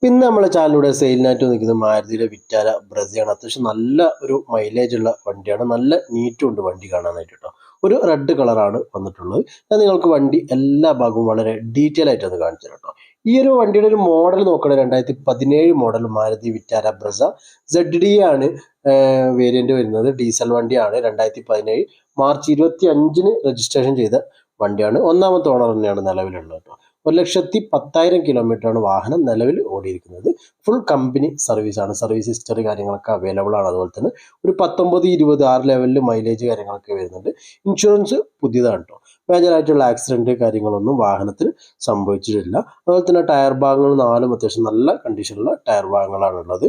പിന്നെ നമ്മളെ ചാനലിലൂടെ സെയിലിനായിട്ട് നിൽക്കുന്നത് മാരുതിയുടെ വിറ്റാര ബ്രസയാണ്. അത്യാവശ്യം നല്ല ഒരു മൈലേജ് ഉള്ള വണ്ടിയാണ്. നല്ല നീറ്റും ഉണ്ട് വണ്ടി കാണാനായിട്ട് കേട്ടോ. ഒരു റെഡ് കളറാണ് വന്നിട്ടുള്ളത്. ഞാൻ നിങ്ങൾക്ക് വണ്ടി എല്ലാ ഭാഗവും വളരെ ഡീറ്റെയിൽ ആയിട്ട് അത് കാണിച്ചു തരാം കേട്ടോ. ഈ ഒരു വണ്ടിയുടെ ഒരു മോഡൽ നോക്കണേ 2017 model Maruti Vitara Brezza ZD ആണ് വേരിയന്റ് വരുന്നത്. ഡീസൽ വണ്ടിയാണ്. 2017 മാർച്ച് 25-ന് രജിസ്ട്രേഷൻ ചെയ്ത വണ്ടിയാണ്. ഒന്നാമത്തെ ഓണർ തന്നെയാണ് നിലവിലുള്ളത് കേട്ടോ. 1,10,000 കിലോമീറ്ററാണ് വാഹനം നിലവിൽ ഓടിയിരിക്കുന്നത്. ഫുൾ കമ്പനി സർവീസാണ്. സർവീസ് ഹിസ്റ്ററി കാര്യങ്ങളൊക്കെ അവൈലബിൾ ആണ്. അതുപോലെ തന്നെ ഒരു 19, 20 6 ലെവലിൽ മൈലേജ് കാര്യങ്ങളൊക്കെ വരുന്നുണ്ട്. ഇൻഷുറൻസ് പുതിയതാണ് കേട്ടോ. മേജറായിട്ടുള്ള ആക്സിഡൻറ്റ് കാര്യങ്ങളൊന്നും വാഹനത്തിന് സംഭവിച്ചിട്ടില്ല. അതുപോലെ തന്നെ ടയർ ഭാഗങ്ങൾ 4 അത്യാവശ്യം നല്ല കണ്ടീഷനുള്ള ടയർ ഭാഗങ്ങളാണുള്ളത്.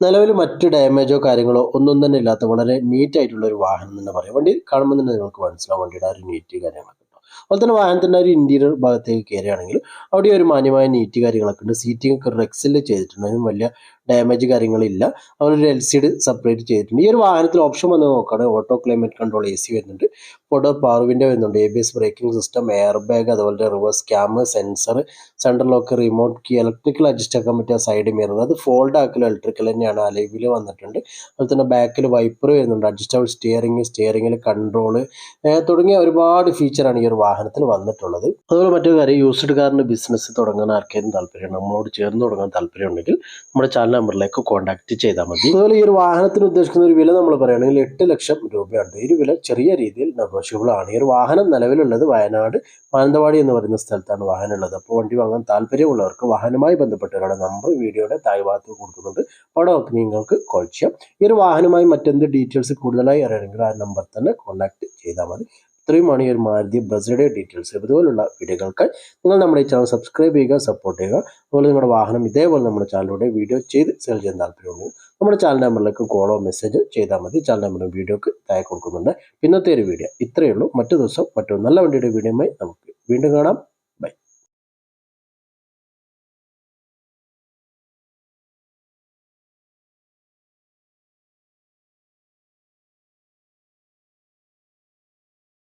നിലവിൽ മറ്റ് ഡാമേജോ കാര്യങ്ങളോ ഒന്നും തന്നെ ഇല്ലാത്ത വളരെ നീറ്റ് ആയിട്ടുള്ള ഒരു വാഹനം തന്നെ പറയാം. വണ്ടി കാണുമ്പോൾ തന്നെ നിങ്ങൾക്ക് മനസ്സിലാവും വണ്ടിയുടെ ആ ഒരു നീറ്റ് കാര്യങ്ങളൊക്കെ. അതുപോലെ തന്നെ വാഹനത്തിൻ്റെ ഒരു ഇൻറ്റീരിയർ ഭാഗത്തേക്ക് കയറുകയാണെങ്കിൽ അവിടെ ഒരു മാന്യമായ നീറ്റ് കാര്യങ്ങളൊക്കെ ഉണ്ട്. സീറ്റിംഗ് ഒക്കെ റെക്സിൽ ചെയ്തിട്ടുണ്ട്. അതിന് വലിയ ഡാമേജ് കാര്യങ്ങളില്ല. അതുപോലെ ഒരു LCD സെപ്പറേറ്റ് ചെയ്തിട്ടുണ്ട്. ഈ ഒരു വാഹനത്തിൽ ഓപ്ഷൻ വന്ന് നോക്കുകയാണെങ്കിൽ ഓട്ടോ ക്ലൈമറ്റ് കൺട്രോൾ AC വരുന്നുണ്ട്. ഫോർവേഡ് പവർ വിൻഡോ വരുന്നുണ്ട്. ABS braking system, air bag, അതുപോലെ reverse camera, sensor, central lock, remote key, electrical adjust ആക്കാൻ പറ്റിയ സൈഡ് മിറർ, അത് ഫോൾഡ് ആക്കൽ ഇലക്ട്രിക്കൽ തന്നെയാണ്. അലവിൽ വന്നിട്ടുണ്ട്. അതുപോലെ തന്നെ ബാക്കിൽ വൈപ്പർ വരുന്നുണ്ട്. അഡ്ജസ്റ്റബിൾ സ്റ്റിയറിംഗിൽ കൺട്രോൾ തുടങ്ങിയ ഒരുപാട് ഫീച്ചറാണ് ഈ ഒരു വാഹനത്തിൽ വന്നിട്ടുള്ളത്. അതുപോലെ മറ്റൊരു കാര്യം, യൂസ്ഡ് കാറിന് ബിസിനസ് തുടങ്ങാൻ ആർക്കെങ്കിലും താല്പര്യം, നമ്മളോട് ചേർന്ന് തുടങ്ങാൻ താല്പര്യം ഉണ്ടെങ്കിൽ നമ്മുടെ ചാനൽ നമ്പറിലേക്ക് കോൺടാക്ട് ചെയ്താൽ മതി. അതുപോലെ ഈ ഒരു വാഹനത്തിന് ഉദ്ദേശിക്കുന്ന ഒരു വില നമ്മൾ പറയുകയാണെങ്കിൽ 8 ലക്ഷം രൂപയാണ്. ഈ ഒരു വില ചെറിയ രീതിയിൽ നെഗോഷ്യബിൾ ആണ്. ഈ ഒരു വാഹനം നിലവിലുള്ളത് വയനാട് മാനന്തവാടി എന്ന് പറയുന്ന സ്ഥലത്താണ് വാഹനം ഉള്ളത്. അപ്പോൾ വണ്ടി വാങ്ങാൻ താല്പര്യമുള്ളവർക്ക് വാഹനവുമായി ബന്ധപ്പെട്ടവരുടെ നമ്പർ വീഡിയോയുടെ താഴെ ഭാഗത്ത് കൊടുക്കുന്നുണ്ട്. അവിടെ നോക്കി നിങ്ങൾക്ക് കോൾ ചെയ്യാം. ഈ ഒരു വാഹനമായി മറ്റെന്ത് ഡീറ്റെയിൽസ് കൂടുതലായി അറിയണമെങ്കിൽ ആ നമ്പർ തന്നെ കോൺടാക്ട് ചെയ്താൽ മതി. ഇത്രയുമാണ് ഈ ഒരു മാരുതി ബ്രസയുടെ ഡീറ്റെയിൽസ്. ഇതുപോലുള്ള വീഡിയോകൾക്കായി നിങ്ങൾ നമ്മുടെ ഈ ചാനൽ സബ്സ്ക്രൈബ് ചെയ്യുക, സപ്പോർട്ട് ചെയ്യുക. അതുപോലെ നിങ്ങളുടെ വാഹനം ഇതേപോലെ നമ്മുടെ ചാനലിലൂടെ വീഡിയോ ചെയ്ത് സെയിൽ ചെയ്യാൻ താല്പര്യമുണ്ടെങ്കിൽ നമ്മുടെ ചാനൽ നമ്പറിലേക്ക് കോളോ മെസ്സേജ് ചെയ്താൽ മതി. ചാനൽ നമ്പറും വീഡിയോക്ക് താഴെ കൊടുക്കുന്നുണ്ട്. ഇന്നത്തെ ഒരു വീഡിയോ ഇത്രയേ ഉള്ളൂ. മറ്റു ദിവസം മറ്റൊരു നല്ല വണ്ടിയുടെ വീഡിയോയുമായി നമുക്ക് വീണ്ടും കാണാം.